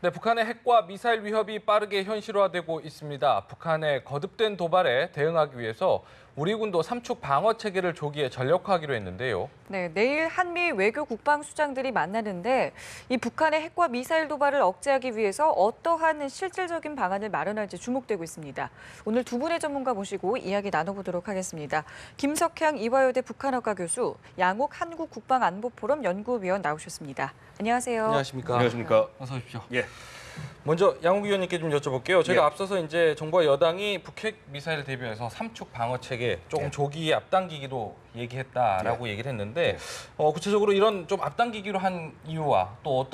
네, 북한의 핵과 미사일 위협이 빠르게 현실화되고 있습니다. 북한의 거듭된 도발에 대응하기 위해서 우리 군도 삼축 방어 체계를 조기에 전력화하기로 했는데요. 네, 내일 한미 외교 국방수장들이 만나는데 이 북한의 핵과 미사일 도발을 억제하기 위해서 어떠한 실질적인 방안을 마련할지 주목되고 있습니다. 오늘 두 분의 전문가 모시고 이야기 나눠보도록 하겠습니다. 김석향 이화여대 북한학과 교수, 양옥 한국국방안보포럼 연구위원 나오셨습니다. 안녕하세요. 안녕하십니까? 안녕하십니까? 어서 오십시오. 예. 먼저 양욱 위원님께 좀 여쭤볼게요. 저희가 예. 앞서서 이제 정부와 여당이 북핵 미사일 대비해서 삼축 방어 체계 조금 예. 조기에 앞당기기로 얘기했다라고 얘기를 했는데 예. 구체적으로 이런 좀 앞당기기로 한 이유와 또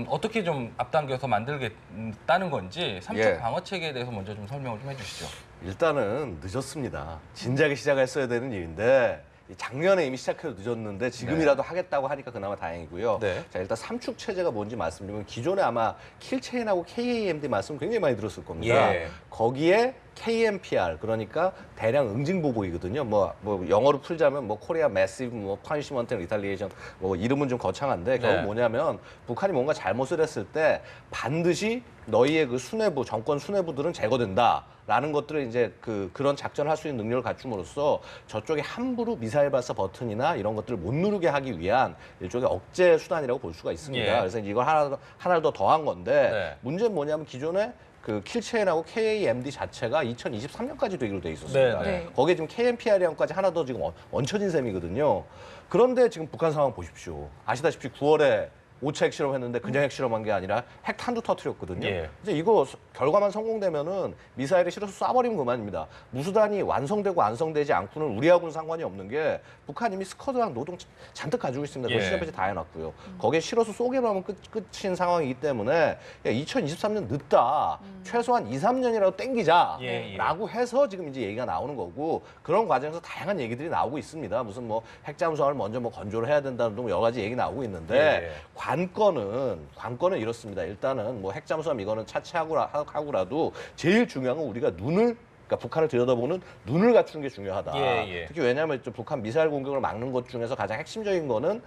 어떻게 좀 앞당겨서 만들겠다는 건지 삼축 예. 방어 체계에 대해서 먼저 좀 설명을 좀 해주시죠. 일단은 늦었습니다. 진작에 시작했어야 되는 일인데 작년에 이미 시작해도 늦었는데 지금이라도 하겠다고 하니까 그나마 다행이고요. 네. 자, 일단 삼축 체제가 뭔지 말씀드리면 기존에 아마 킬체인하고 KAMD 말씀 굉장히 많이 들었을 겁니다. 예. 거기에 KMPR 그러니까 대량 응징 보복이거든요. 뭐 영어로 풀자면 뭐 코리아 매시브 뭐 퍼니시먼트 리탈리에이션 뭐 이름은 좀 거창한데 결국 네. 뭐냐면 북한이 뭔가 잘못을 했을 때 반드시 너희의 그 수뇌부 정권 수뇌부들은 제거된다라는 것들을 이제 그런 작전을 할 수 있는 능력을 갖춤으로써 저쪽에 함부로 미사일 발사 버튼이나 이런 것들을 못 누르게 하기 위한 일종의 억제 수단이라고 볼 수가 있습니다. 예. 그래서 이걸 하나를 더 더한 건데 네. 문제는 뭐냐면 기존에 그 킬체인하고 KAMD 자체가 2023년까지 되기로 돼 있었습니다. 네, 네. 거기에 지금 KMPR이랑까지 하나 더 지금 얹혀진 셈이거든요. 그런데 지금 북한 상황 보십시오. 아시다시피 9월에 5차 핵실험했는데 그냥 핵실험한 게 아니라 핵탄두 터뜨렸거든요. 예. 이제 이거 결과만 성공되면은 미사일에 실어서 쏴버리면 그만입니다. 무수단이 완성되고 완성되지 않고는 우리하고는 상관이 없는 게 북한 이미 스커드랑 노동 잔뜩 가지고 있습니다. 예. 그 시험 배치 다 해놨고요. 거기에 실어서 쏘기만 하면 끝인 상황이기 때문에 야, 2023년 늦다. 최소한 2, 3년이라도 땡기자라고 예, 예. 해서 지금 이제 얘기가 나오는 거고 그런 과정에서 다양한 얘기들이 나오고 있습니다. 무슨 뭐 핵잠수함을 먼저 뭐 건조를 해야 된다는 등 여러 가지 얘기 나오고 있는데 예. 관건은 이렇습니다. 일단은 뭐 핵잠수함 이거는 차치하고라도 제일 중요한 건 우리가 그러니까 북한을 들여다보는 눈을 갖추는 게 중요하다. 예, 예. 특히 왜냐하면 북한 미사일 공격을 막는 것 중에서 가장 핵심적인 거는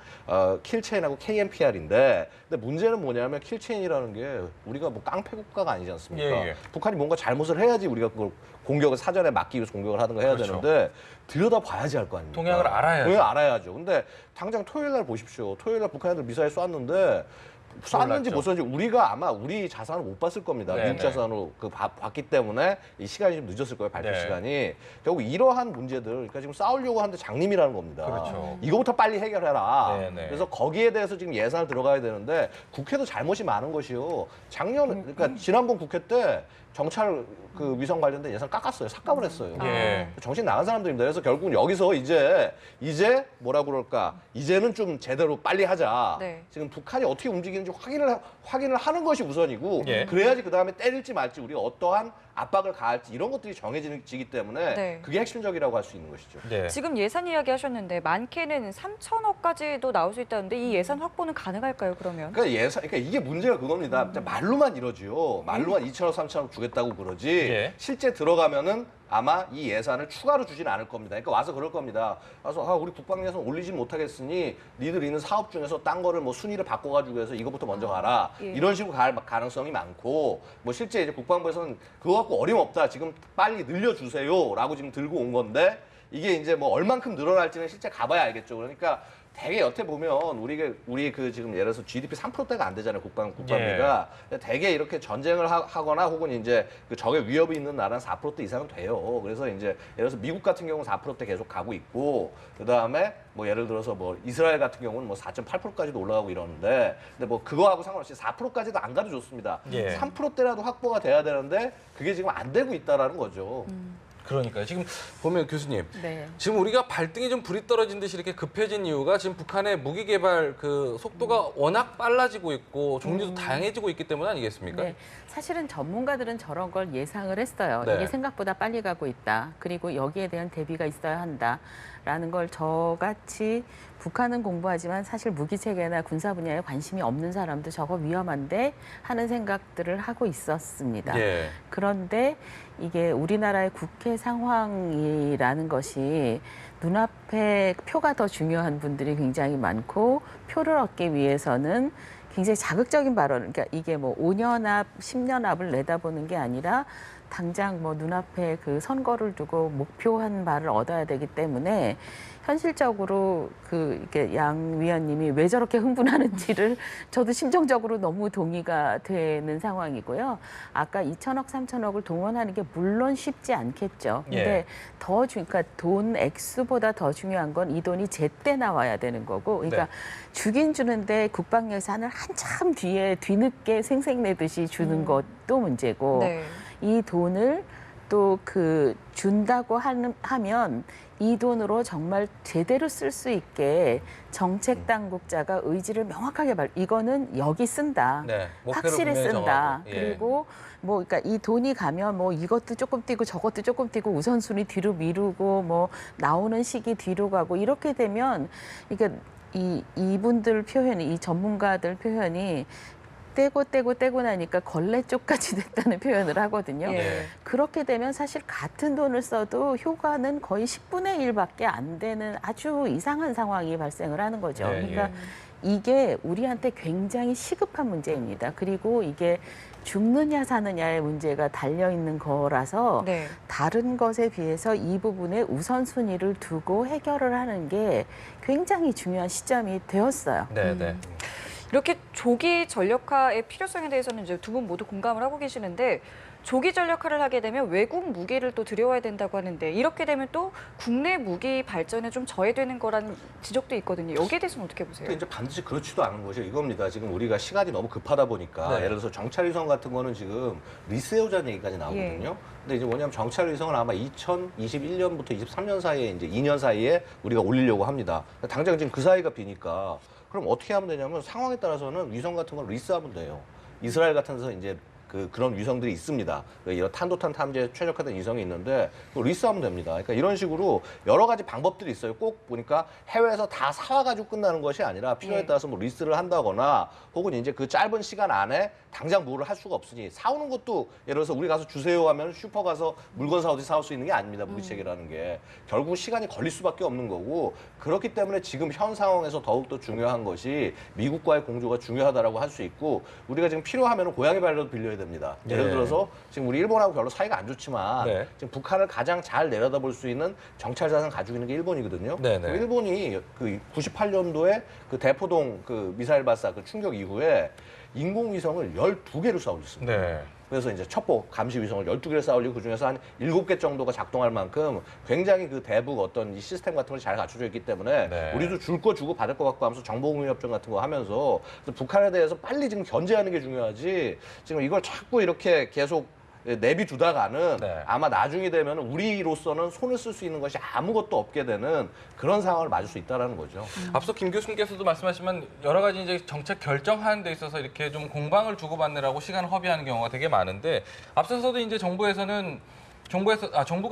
킬체인하고 KMPR인데 근데 문제는 뭐냐면 킬체인이라는 게 우리가 뭐 깡패 국가가 아니지 않습니까? 예, 예. 북한이 뭔가 잘못을 해야지 우리가 그걸 공격을 사전에 막기 위해서 공격을 하는 거 해야 그렇죠. 되는데 들여다봐야지 할 거 아닙니까? 동향을 알아야죠. 동향을 알아야죠. 근데 당장 토요일 날 보십시오. 토요일 날 북한 애들 미사일 쐈는데 쐈는지 몰랐죠. 못 쐈는지 우리가 아마 우리 자산을 못 봤을 겁니다. 네네. 미국 자산으로 봤기 때문에 이 시간이 좀 늦었을 거예요. 발표 네. 시간이. 결국 이러한 문제들, 그러니까 지금 싸우려고 하는데 장님이라는 겁니다. 그렇죠. 이거부터 빨리 해결해라. 네네. 그래서 거기에 대해서 지금 예산을 들어가야 되는데 국회도 잘못이 많은 것이요. 그러니까 지난번 국회 때 정찰 그 위성 관련된 예산 깎았어요. 삭감을 했어요. 예. 정신 나간 사람들입니다. 그래서 결국은 여기서 이제 뭐라 그럴까? 이제는 좀 제대로 빨리 하자. 네. 지금 북한이 어떻게 움직이는지 확인을 하는 것이 우선이고 예. 그래야지 그다음에 때릴지 말지 우리가 어떠한 압박을 가할지 이런 것들이 정해지기 때문에 네. 그게 핵심적이라고 할 수 있는 것이죠. 네. 지금 예산 이야기 하셨는데 많게는 3천억까지도 나올 수 있다는데 이 예산 확보는 가능할까요, 그러면? 그러니까 이게 문제가 그겁니다. 말로만 이러지요. 말로만 2천억, 3천억 주겠다고 그러지. 예. 실제 들어가면은 아마 이 예산을 추가로 주지는 않을 겁니다. 그러니까 와서 그럴 겁니다. 와서 우리 국방 예산 올리지 못하겠으니 니들 있는 사업 중에서 딴 거를 뭐 순위를 바꿔가지고 해서 이거부터 먼저 가라. 예. 이런 식으로 갈 가능성이 많고 뭐 실제 이제 국방부에서는 그거 갖고 어림없다. 지금 빨리 늘려주세요라고 지금 들고 온 건데 이게 이제 뭐 얼만큼 늘어날지는 실제 가봐야 알겠죠. 그러니까 되게 여태 보면 우리 그 지금 예를 들어서 GDP 3%대가 안 되잖아요. 국방비가. 되게 이렇게 전쟁을 하거나 혹은 이제 그 적의 위협이 있는 나라는 4%대 이상은 돼요. 그래서 이제 예를 들어서 미국 같은 경우는 4%대 계속 가고 있고 그다음에 뭐 예를 들어서 뭐 이스라엘 같은 경우는 뭐 4.8%까지도 올라가고 이러는데 근데 뭐 그거하고 상관없이 4%까지도 안 가도 좋습니다. 예. 3%대라도 확보가 돼야 되는데 그게 지금 안 되고 있다라는 거죠. 그러니까요. 지금 보면 교수님, 네. 지금 우리가 발등에 좀 불이 떨어진 듯이 이렇게 급해진 이유가 지금 북한의 무기 개발 그 속도가 워낙 빨라지고 있고 종류도 다양해지고 있기 때문 아니겠습니까? 네, 사실은 전문가들은 저런 걸 예상을 했어요. 네. 이게 생각보다 빨리 가고 있다. 그리고 여기에 대한 대비가 있어야 한다라는 걸 저같이 북한은 공부하지만 사실 무기 체계나 군사 분야에 관심이 없는 사람도 저거 위험한데 하는 생각들을 하고 있었습니다. 예. 그런데 이게 우리나라의 국회 상황이라는 것이 눈앞에 표가 더 중요한 분들이 굉장히 많고 표를 얻기 위해서는 굉장히 자극적인 발언, 그러니까 이게 뭐 5년 앞, 10년 앞을 내다보는 게 아니라 당장 뭐 눈앞에 그 선거를 두고 목표한 바를 얻어야 되기 때문에 현실적으로 이렇게 양 위원님이 왜 저렇게 흥분하는지를 저도 심정적으로 너무 동의가 되는 상황이고요. 아까 2천억, 3천억을 동원하는 게 물론 쉽지 않겠죠. 근데 예. 그러니까 돈 액수보다 더 중요한 건 이 돈이 제때 나와야 되는 거고, 그러니까 네. 주긴 주는데 국방 예산을 한참 뒤늦게 생색내듯이 주는 것도 문제고, 네. 이 돈을 또 준다고 하면 이 돈으로 정말 제대로 쓸 수 있게 정책 당국자가 의지를 명확하게 이거는 여기 쓴다. 네, 목표를 확실히 분명히 쓴다. 정하고. 예. 그리고 뭐 그러니까 이 돈이 가면 뭐 이것도 조금 뛰고 저것도 조금 뛰고 우선순위 뒤로 미루고 뭐 나오는 시기 뒤로 가고 이렇게 되면 이게 이분들 표현이 이 전문가들 표현이 떼고 나니까 걸레 쪽까지 됐다는 표현을 하거든요. 예. 그렇게 되면 사실 같은 돈을 써도 효과는 거의 10분의 1밖에 안 되는 아주 이상한 상황이 발생을 하는 거죠. 네, 그러니까 예. 이게 우리한테 굉장히 시급한 문제입니다. 그리고 이게 죽느냐 사느냐의 문제가 달려있는 거라서 네. 다른 것에 비해서 이 부분에 우선순위를 두고 해결을 하는 게 굉장히 중요한 시점이 되었어요. 네, 네. 이렇게 조기 전력화의 필요성에 대해서는 이제 두 분 모두 공감을 하고 계시는데 조기 전력화를 하게 되면 외국 무기를 또 들여와야 된다고 하는데 이렇게 되면 또 국내 무기 발전에 좀 저해되는 거라는 지적도 있거든요. 여기에 대해서는 어떻게 보세요? 근데 이제 반드시 그렇지도 않은 것이 이겁니다. 지금 우리가 시간이 너무 급하다 보니까 네. 예를 들어서 정찰위성 같은 거는 지금 리스해오자는 얘기까지 나오거든요. 근데 이제 뭐냐면 정찰위성은 아마 2021년부터 23년 사이에 이제 2년 사이에 우리가 올리려고 합니다. 당장 지금 그 사이가 비니까 그럼 어떻게 하면 되냐면 상황에 따라서는 위성 같은 걸 리스하면 돼요. 이스라엘 같은 데서 이제 그런 위성들이 있습니다. 이런 탄도탄 탐지에 최적화된 위성이 있는데 그거 리스하면 됩니다. 그러니까 이런 식으로 여러 가지 방법들이 있어요. 꼭 보니까 해외에서 다 사와가지고 끝나는 것이 아니라 필요에 따라서 뭐 리스를 한다거나 혹은 이제 그 짧은 시간 안에 당장 뭐를 할 수가 없으니 사오는 것도 예를 들어서 우리 가서 주세요 하면 슈퍼 가서 물건 사오듯이 사올 수 있는 게 아닙니다. 무기체계라는 게. 결국 시간이 걸릴 수밖에 없는 거고 그렇기 때문에 지금 현 상황에서 더욱더 중요한 것이 미국과의 공조가 중요하다라고 할 수 있고 우리가 지금 필요하면 고양이 발이라도 빌려야 됩니다. 예를 네. 들어서 지금 우리 일본하고 별로 사이가 안 좋지만 네. 지금 북한을 가장 잘 내려다볼 수 있는 정찰 자산 가지고 있는 게 일본이거든요. 네, 네. 일본이 그 98년도에 그 대포동 그 미사일 발사 그 충격 이후에 인공위성을 12개를 쌓아 올렸습니다. 네. 그래서 이제 첩보 감시 위성을 12개를 쌓아 올리고 그중에서 한 7개 정도가 작동할 만큼 굉장히 그 대북 어떤 이 시스템 같은 걸 잘 갖춰져 있기 때문에 네. 우리도 줄 거 주고 받을 거 갖고 하면서 정보공유협정 같은 거 하면서 그래서 북한에 대해서 빨리 지금 견제하는 게 중요하지 지금 이걸 자꾸 이렇게 계속 내비두다가는 네. 아마 나중에 되면 우리로서는 손을 쓸 수 있는 것이 아무것도 없게 되는 그런 상황을 맞을 수 있다는 거죠. 앞서 김 교수님께서도 말씀하시면 여러 가지 이제 정책 결정하는 데 있어서 이렇게 좀 공방을 주고받느라고 시간을 허비하는 경우가 되게 많은데 앞서서도 이제 정부가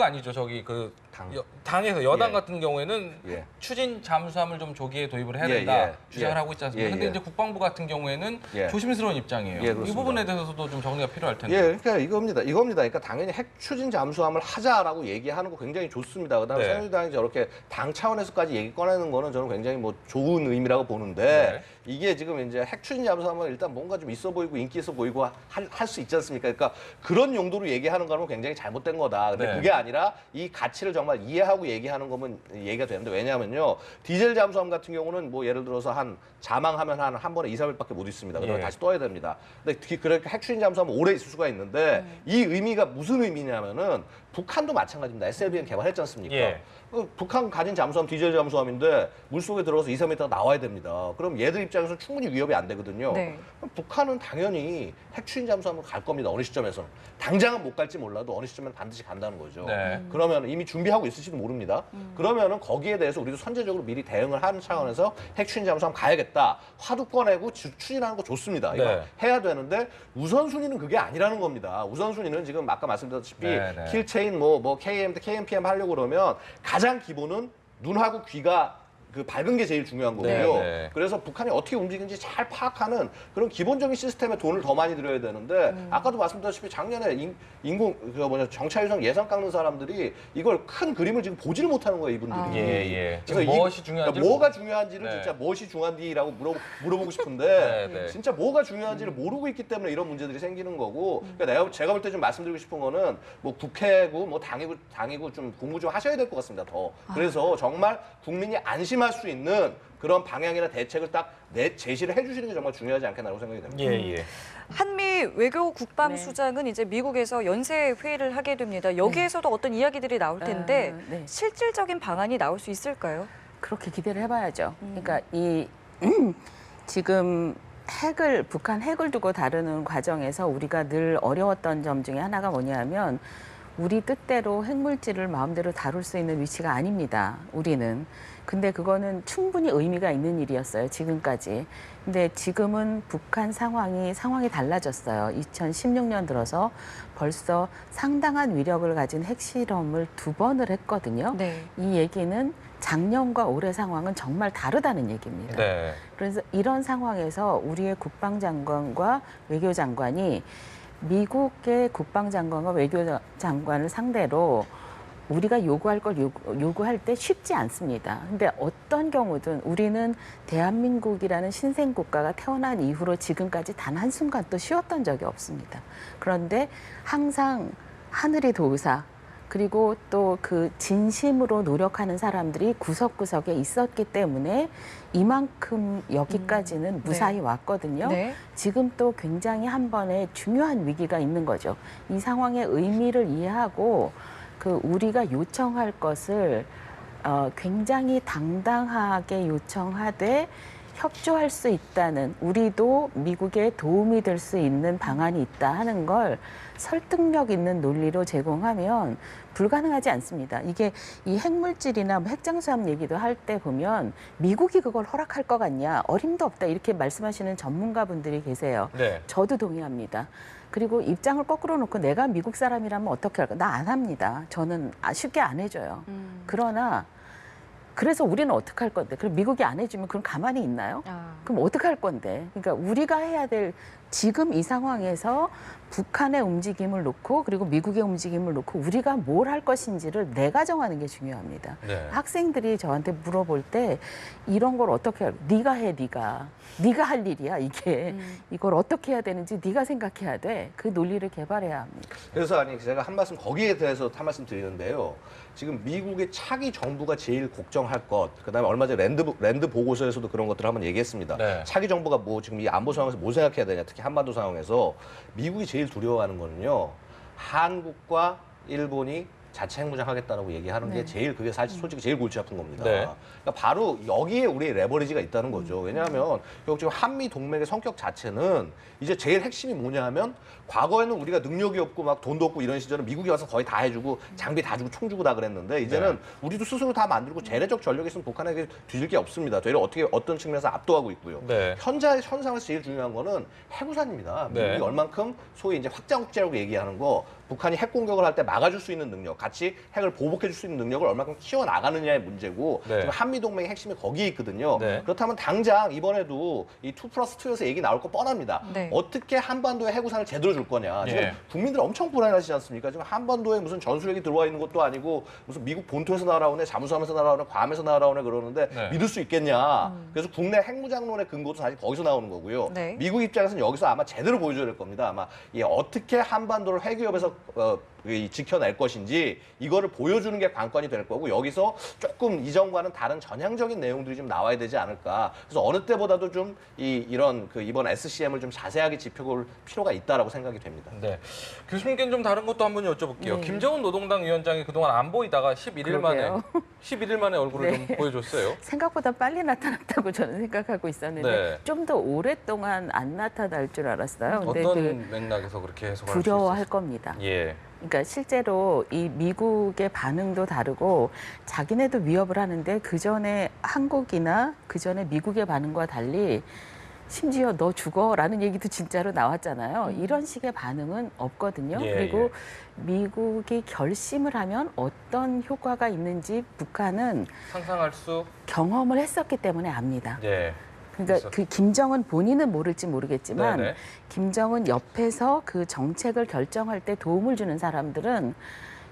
아니죠. 저기 당에서 여당 예. 같은 경우에는 예. 추진 잠수함을 좀 조기에 도입을 해야 예, 된다 예. 주장을 예. 하고 있지 않습니까? 예, 근데 예. 이제 국방부 같은 경우에는 예. 조심스러운 입장이에요. 예, 이 그렇습니다. 부분에 대해서도 좀 정리가 필요할 텐데. 예, 그러니까 이겁니다. 그러니까 당연히 핵 추진 잠수함을 하자라고 얘기하는 거 굉장히 좋습니다. 그다음에 네. 새누리당이 저렇게 당 차원에서까지 얘기 꺼내는 거는 저는 굉장히 뭐 좋은 의미라고 보는데 네. 이게 지금 이제 핵 추진 잠수함은 일단 뭔가 좀 있어 보이고 인기 있어 보이고 할 수 있지 않습니까? 그러니까 그런 용도로 얘기하는 거는 굉장히 잘못된 거다. 근데 네. 그게 아니라 이 가치를 정말 이해하고 얘기하는 거면 얘기가 되는데 왜냐하면요. 디젤 잠수함 같은 경우는 뭐 예를 들어서 자망하면 한 번에 2, 3일밖에 못 있습니다. 그러면 예. 다시 떠야 됩니다. 근데 그렇게 핵 추진 잠수함은 오래 있을 수가 있는데 이 의미가 무슨 의미냐면은 북한도 마찬가지입니다. SLBM 개발했지 않습니까? 예. 북한 가진 잠수함 디젤 잠수함인데 물속에 들어가서 2, 3m 있다가 나와야 됩니다. 그럼 얘들 입장에서 충분히 위협이 안 되거든요. 네. 그럼 북한은 당연히 핵 추진 잠수함으로 갈 겁니다. 어느 시점에서는. 당장은 못 갈지 몰라도 어느 시점에는 반드시 간다는 거죠. 네. 그러면 이미 준비하고 있을지도 모릅니다. 그러면은 거기에 대해서 우리도 선제적으로 미리 대응을 하는 차원에서 핵 추진 잠수함 가야겠다. 화두 꺼내고 추진하는 거 좋습니다. 이거 네. 해야 되는데 우선순위는 그게 아니라는 겁니다. 우선순위는 지금 아까 말씀드렸다시피 네, 네. 킬체인 KMPM 하려고 그러면 가장 기본은 눈하고 귀가 그 밝은 게 제일 중요한 거고요. 네, 네. 그래서 북한이 어떻게 움직이는지 잘 파악하는 그런 기본적인 시스템에 돈을 더 많이 들여야 되는데 아까도 말씀드렸다시피 작년에 정찰위성 예산 깎는 사람들이 이걸 큰 그림을 지금 보지를 못하는 거예요, 이분들이. 예. 그래서 무엇이 중요한지 그러니까 뭐가 중요한지를 네. 진짜 무엇이 중요한지라고 물어보고 싶은데 네, 네. 진짜 뭐가 중요한지를 모르고 있기 때문에 이런 문제들이 생기는 거고 그러니까 제가 볼 때 좀 말씀드리고 싶은 거는 뭐 국회고 뭐 당이고 좀 공부 좀 하셔야 될 것 같습니다. 더 그래서 정말 국민이 안심할 수 있는 그런 방향이나 대책을 딱 제시를 해주시는 게 정말 중요하지 않겠나라고 생각이 됩니다. 예. 한미 외교 국방수장은 이제 미국에서 연쇄 회의를 하게 됩니다. 여기에서도 어떤 이야기들이 나올 텐데 네. 실질적인 방안이 나올 수 있을까요? 그렇게 기대를 해봐야죠. 그러니까 지금 북한 핵을 두고 다루는 과정에서 우리가 늘 어려웠던 점 중에 하나가 뭐냐면 우리 뜻대로 핵물질을 마음대로 다룰 수 있는 위치가 아닙니다. 우리는. 근데 그거는 충분히 의미가 있는 일이었어요. 지금까지. 근데 지금은 북한 상황이 달라졌어요. 2016년 들어서 벌써 상당한 위력을 가진 핵실험을 2번을 했거든요. 네. 이 얘기는 작년과 올해 상황은 정말 다르다는 얘기입니다. 네. 그래서 이런 상황에서 우리의 국방장관과 외교장관이 미국의 국방장관과 외교장관을 상대로 우리가 요구할 걸 요구할 때 쉽지 않습니다. 근데 어떤 경우든 우리는 대한민국이라는 신생 국가가 태어난 이후로 지금까지 단 한순간도 쉬었던 적이 없습니다. 그런데 항상 하늘이 도우사 그리고 또 그 진심으로 노력하는 사람들이 구석구석에 있었기 때문에 이만큼 여기까지는 무사히 왔거든요. 네. 지금 또 굉장히 한 번에 중요한 위기가 있는 거죠. 이 상황의 의미를 이해하고 우리가 요청할 것을 굉장히 당당하게 요청하되 협조할 수 있다는 우리도 미국에 도움이 될 수 있는 방안이 있다 하는 걸 설득력 있는 논리로 제공하면 불가능하지 않습니다. 이게 이 핵물질이나 핵잠수함 얘기도 할 때 보면 미국이 그걸 허락할 것 같냐 어림도 없다 이렇게 말씀하시는 전문가분들이 계세요. 네. 저도 동의합니다. 그리고 입장을 거꾸로 놓고 내가 미국 사람이라면 어떻게 할까? 나 안 합니다. 저는 쉽게 안 해줘요. 그러나 그래서 우리는 어떻게 할 건데? 그럼 미국이 안 해주면 그럼 가만히 있나요? 그럼 어떻게 할 건데? 그러니까 우리가 해야 될 지금 이 상황에서 북한의 움직임을 놓고 그리고 미국의 움직임을 놓고 우리가 뭘 할 것인지를 내가 정하는 게 중요합니다. 네. 학생들이 저한테 물어볼 때 이런 걸 어떻게 할? 네가 해, 네가 할 일이야 이게. 이걸 어떻게 해야 되는지 네가 생각해야 돼. 그 논리를 개발해야 합니다. 그래서 제가 한 말씀 거기에 대해서 한 말씀 드리는데요. 지금 미국의 차기 정부가 제일 걱정할 것, 그다음에 얼마 전에 랜드 보고서에서도 그런 것들을 한번 얘기했습니다. 네. 차기 정부가 뭐 지금 이 안보 상황에서 뭐 생각해야 되냐, 특히 한반도 상황에서 미국이 제일 두려워하는 거는요. 한국과 일본이 자체 핵무장하겠다라고 얘기하는 게 제일 그게 사실 솔직히 제일 골치 아픈 겁니다. 네. 그러니까 바로 여기에 우리의 레버리지가 있다는 거죠. 왜냐하면 결국 지금 한미 동맹의 성격 자체는 이제 제일 핵심이 뭐냐 하면 과거에는 우리가 능력이 없고 막 돈도 없고 이런 시절은 미국이 와서 거의 다 해주고 장비 다 주고 총 주고 다 그랬는데 이제는 우리도 스스로 다 만들고 재래적 전력이 있으면 북한에게 뒤질 게 없습니다. 되려 어떤 측면에서 압도하고 있고요. 네. 현상에서 제일 중요한 거는 핵우산입니다. 네. 미국이 얼만큼 소위 이제 확장국제라고 얘기하는 거 북한이 핵 공격을 할 때 막아줄 수 있는 능력, 같이 핵을 보복해줄 수 있는 능력을 얼마큼 키워나가느냐의 문제고 네. 지금 한미동맹의 핵심이 거기에 있거든요. 네. 그렇다면 당장 이번에도 이 2+2에서 얘기 나올 거 뻔합니다. 네. 어떻게 한반도에 핵우산을 제대로 줄 거냐. 지금 예. 국민들 엄청 불안하시지 않습니까? 지금 한반도에 무슨 전술핵이 들어와 있는 것도 아니고 무슨 미국 본토에서 날아오네, 잠수함에서 날아오네, 괌에서 날아오네 그러는데 네. 믿을 수 있겠냐. 그래서 국내 핵무장론의 근거도 사실 거기서 나오는 거고요. 네. 미국 입장에서는 여기서 아마 제대로 보여줘야 될 겁니다. 아마 어떻게 한반도를 핵위협에서 지켜낼 것인지 이거를 보여주는 게 관건이 될 거고 여기서 조금 이전과는 다른 전향적인 내용들이 좀 나와야 되지 않을까. 그래서 어느 때보다도 좀 이런 이번 SCM을 좀 자세하게 짚어볼 필요가 있다라고 생각이 됩니다. 네. 교수님께는 좀 다른 것도 한번 여쭤볼게요. 네. 김정은 노동당 위원장이 그동안 안 보이다가 11일 만에 얼굴을 네. 좀 보여줬어요. 생각보다 빨리 나타났다고 저는 생각하고 있었는데 네. 좀 더 오랫동안 안 나타날 줄 알았어요. 근데 어떤 맥락에서 그렇게 해석할 수 두려워할 있을까요? 겁니다. 예. 그러니까 실제로 이 미국의 반응도 다르고 자기네도 위협을 하는데 그 전에 한국이나 그 전에 미국의 반응과 달리 심지어 너 죽어라는 얘기도 진짜로 나왔잖아요. 이런 식의 반응은 없거든요. 예, 그리고 미국이 결심을 하면 어떤 효과가 있는지 북한은 상상할 수. 경험을 했었기 때문에 압니다. 예. 그러니까 그 김정은 본인은 모를지 모르겠지만 네네. 김정은 옆에서 그 정책을 결정할 때 도움을 주는 사람들은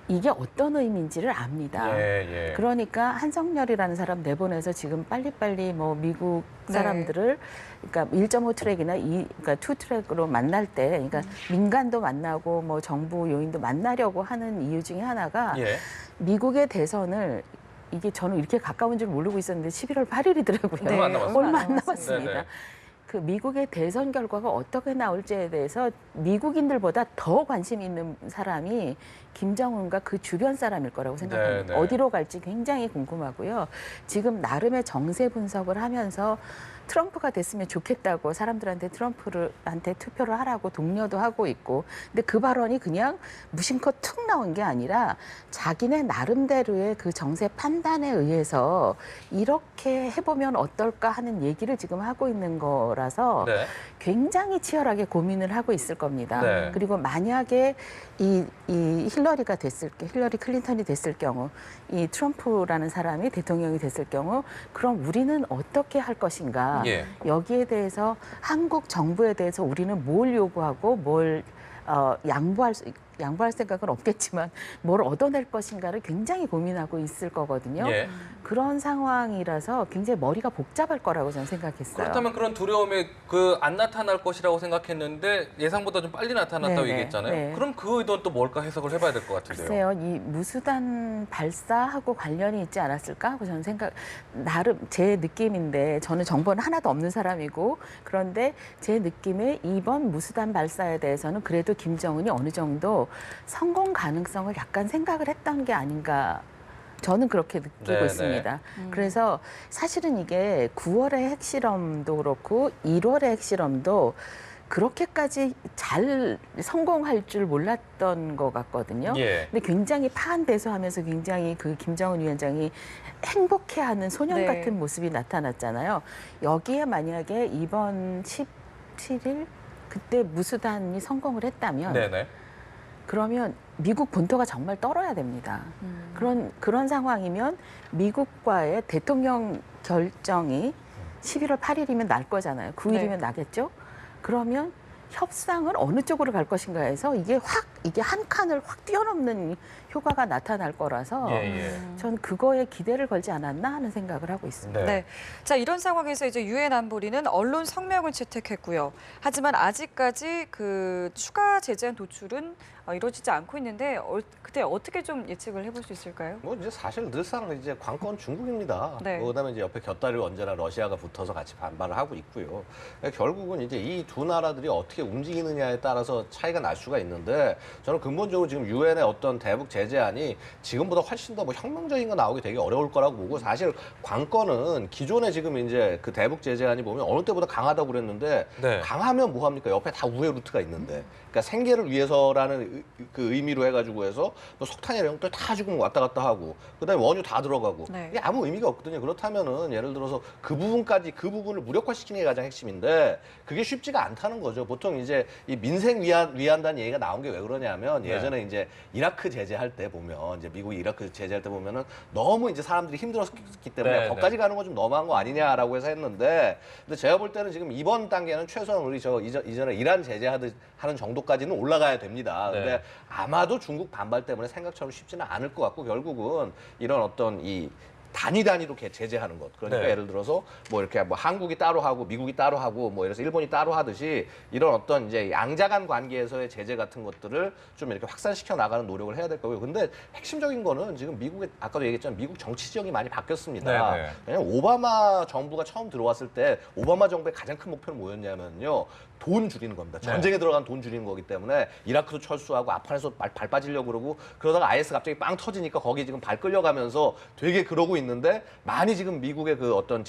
이게 어떤 의미인지를 압니다. 예, 예. 그러니까 한성열이라는 사람 내보내서 지금 빨리빨리 뭐 미국 사람들을 그러니까 1.5 트랙이나 그러니까 2 트랙으로 만날 때 그러니까 민간도 만나고 뭐 정부 요인도 만나려고 하는 이유 중에 하나가 예. 미국의 대선을 이게 저는 이렇게 가까운 줄 모르고 있었는데 11월 8일이더라고요. 얼마 안 남았어요. 얼마 안 네네. 남았습니다. 그 미국의 대선 결과가 어떻게 나올지에 대해서 미국인들보다 더 관심 있는 사람이 김정은과 그 주변 사람일 거라고 생각합니다. 네네. 어디로 갈지 굉장히 궁금하고요. 지금 나름의 정세 분석을 하면서 트럼프가 됐으면 좋겠다고 사람들한테 트럼프한테 투표를 하라고 독려도 하고 있고 근데 그 발언이 그냥 무심코 툭 나온 게 아니라 자기네 나름대로의 그 정세 판단에 의해서 이렇게 해보면 어떨까 하는 얘기를 지금 하고 있는 거라서 네. 굉장히 치열하게 고민을 하고 있을 겁니다. 네. 그리고 만약에 이 힐러리 클린턴이 됐을 경우 이 트럼프라는 사람이 대통령이 됐을 경우 그럼 우리는 어떻게 할 것인가 예. 여기에 대해서 한국 정부에 대해서 우리는 뭘 요구하고 뭘 양보할 생각은 없겠지만 뭘 얻어낼 것인가를 굉장히 고민하고 있을 거거든요. 예. 그런 상황이라서 굉장히 머리가 복잡할 거라고 저는 생각했어요. 그렇다면 그런 두려움이 안 나타날 것이라고 생각했는데 예상보다 좀 빨리 나타났다고 네네, 얘기했잖아요. 네. 그럼 그 의도는 또 뭘까 해석을 해봐야 될 것 같은데요. 글쎄요, 이 무수단 발사하고 관련이 있지 않았을까 하고 저는 나름 제 느낌인데 저는 정보는 하나도 없는 사람이고 그런데 제 느낌에 이번 무수단 발사에 대해서는 그래도 김정은이 어느 정도 성공 가능성을 약간 생각을 했던 게 아닌가. 저는 그렇게 느끼고 네네. 있습니다. 그래서 사실은 이게 9월의 핵실험도 그렇고 1월의 핵실험도 그렇게까지 잘 성공할 줄 몰랐던 것 같거든요. 예. 근데 굉장히 파한배수하면서 굉장히 그 김정은 위원장이 행복해하는 소년 네. 같은 모습이 나타났잖아요. 여기에 만약에 이번 17일 그때 무수단이 성공을 했다면 네네. 그러면 미국 본토가 정말 떨어야 됩니다. 그런 상황이면 미국과의 대통령 결정이 11월 8일이면 날 거잖아요. 9일이면 네. 나겠죠? 그러면 협상을 어느 쪽으로 갈 것인가 해서 이게 한 칸을 확 뛰어넘는 효과가 나타날 거라서 예, 예. 전 그거에 기대를 걸지 않았나 하는 생각을 하고 있습니다. 네. 네. 자, 이런 상황에서 이제 유엔 안보리는 언론 성명을 채택했고요. 하지만 아직까지 그 추가 제재안 도출은 이루어지지 않고 있는데 그때 어떻게 좀 예측을 해볼 수 있을까요? 뭐 이제 사실 늘상 이제 관건 중국입니다. 네. 그다음에 이제 옆에 곁다리로 언제나 러시아가 붙어서 같이 반발을 하고 있고요. 결국은 이제 이 두 나라들이 어떻게 움직이느냐에 따라서 차이가 날 수가 있는데 저는 근본적으로 지금 유엔의 어떤 대북 제재안이 지금보다 훨씬 더 뭐 혁명적인 거 나오기 되게 어려울 거라고 보고 사실 관건은 기존에 지금 이제 그 대북 제재안이 보면 어느 때보다 강하다고 그랬는데 네. 강하면 뭐 합니까? 옆에 다 우회 루트가 있는데. 그러니까 생계를 위해서라는 그 의미로 해가지고 해서 뭐 석탄이나 이런 것들 다 지금 왔다 갔다 하고 그다음에 원유 다 들어가고 네. 이게 아무 의미가 없거든요. 그렇다면은 예를 들어서 그 부분을 무력화시키는 게 가장 핵심인데 그게 쉽지가 않다는 거죠. 보통 이제 이 민생 위한다는 얘기가 나온 게 왜 그러냐면 예전에 이제 이라크 제재할 때 보면 이제 미국이 이라크 제재할 때 보면은 너무 이제 사람들이 힘들었기 때문에 네, 거기까지 가는 건 좀 너무한 거 아니냐라고 해서 했는데 근데 제가 볼 때는 지금 이번 단계는 최소한 우리 이전에 이란 제재하듯 하는 정도까지는 올라가야 됩니다. 네. 근데 아마도 중국 반발 때문에 생각처럼 쉽지는 않을 것 같고 결국은 이런 어떤 이 단위로 제재하는 것. 그러니까 네. 예를 들어서 뭐 이렇게 뭐 한국이 따로 하고 미국이 따로 하고 뭐 이래서 일본이 따로 하듯이 이런 어떤 이제 양자간 관계에서의 제재 같은 것들을 좀 이렇게 확산시켜 나가는 노력을 해야 될 거고요. 근데 핵심적인 거는 지금 미국의 아까도 얘기했지만 미국 정치 지형이 많이 바뀌었습니다. 네, 네. 왜냐면 오바마 정부가 처음 들어왔을 때 오바마 정부의 가장 큰 목표는 뭐였냐면요. 돈 줄이는 겁니다. 전쟁에 들어간 돈 줄이는 거기 때문에 이라크도 철수하고 아프간에서 발 빠지려고 그러고 그러다가 IS 갑자기 빵 터지니까 거기 지금 발 끌려가면서 되게 그러고 있는데 많이 지금 미국의 그 어떤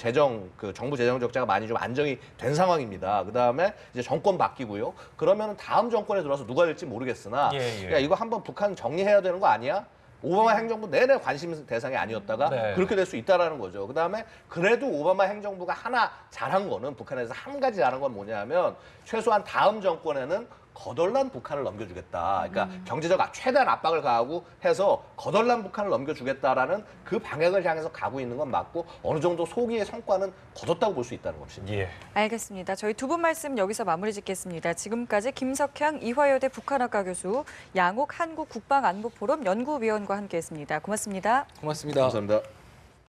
그 정부 재정 적자가 많이 좀 안정이 된 상황입니다. 그다음에 이제 정권 바뀌고요. 그러면 다음 정권에 들어와서 누가 될지 모르겠으나 예, 예. 야, 이거 한번 북한 정리해야 되는 거 아니야? 오바마 행정부 내내 관심 대상이 아니었다가 네. 그렇게 될 수 있다라는 거죠. 그다음에 그래도 오바마 행정부가 하나 잘한 거는 북한에서 한 가지 잘한 건 뭐냐면 최소한 다음 정권에는 거덜난 북한을 넘겨주겠다. 그러니까 경제적 최대한 압박을 가하고 해서 거덜난 북한을 넘겨주겠다라는 그 방향을 향해서 가고 있는 건 맞고 어느 정도 소기의 성과는 거뒀다고 볼 수 있다는 것입니다. 예. 알겠습니다. 저희 두 분 말씀 여기서 마무리 짓겠습니다. 지금까지 김석향 이화여대 북한학과 교수, 양옥 한국국방안보포럼 연구위원과 함께했습니다. 고맙습니다. 고맙습니다. 감사합니다.